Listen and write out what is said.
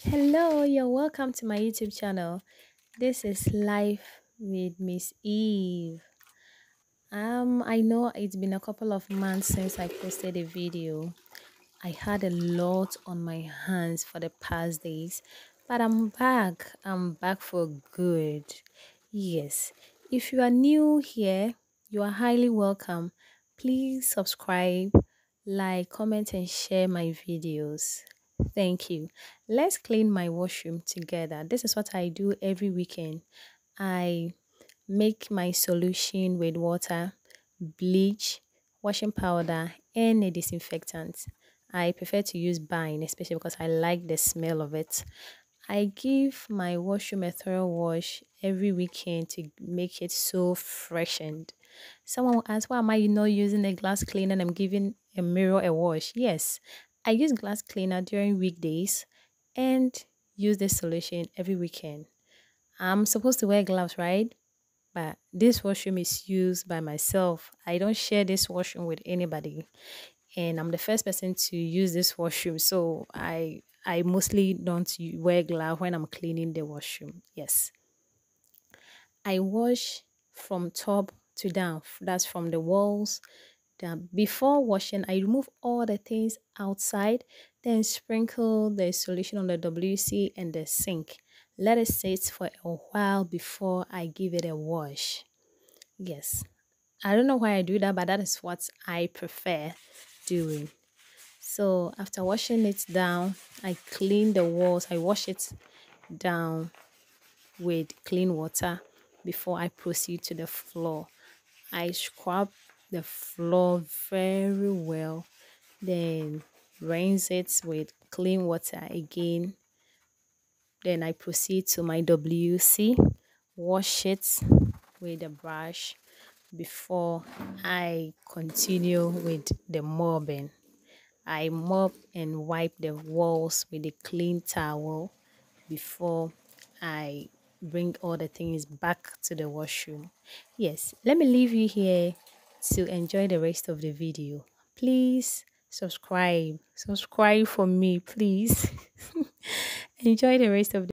Hello, you're welcome to my YouTube channel. This is Life with Miss Eve. I know it's been a couple of months since I posted a video. I had a lot on my hands for the past days, but I'm back. I'm back for good. Yes. If you are new here, you are highly welcome. Please subscribe, like, comment, and share my videos. Thank you. Let's clean my washroom together. This is what I do every weekend. I make my solution with water, bleach, washing powder, and a disinfectant. I prefer to use Bine, especially because I like the smell of it. I give my washroom a thorough wash every weekend to make it so freshened. Someone will ask, why am I not using a glass cleaner and I'm giving a mirror a wash? Yes, I use glass cleaner during weekdays and use this solution every weekend. I'm supposed to wear gloves, right? But this washroom is used by myself. I don't share this washroom with anybody. And I'm the first person to use this washroom. So I mostly don't wear gloves when I'm cleaning the washroom. Yes. I wash from top to down. That's from the walls down. Before washing, I remove all the things outside, then sprinkle the solution on the WC and the sink. Let it sit for a while before I give it a wash. Yes. I don't know why I do that, but that is what I prefer doing. So after washing it down, I clean the walls. I wash it down with clean water before I proceed to the floor. I scrub the floor very well, then rinse it with clean water again. Then I proceed to my WC, wash it with a brush before I continue with the mopping. I mop and wipe the walls with a clean towel before I bring all the things back to the washroom. Yes, let me leave you here to enjoy the rest of the video. Please subscribe. Subscribe for me, please. Enjoy the rest of the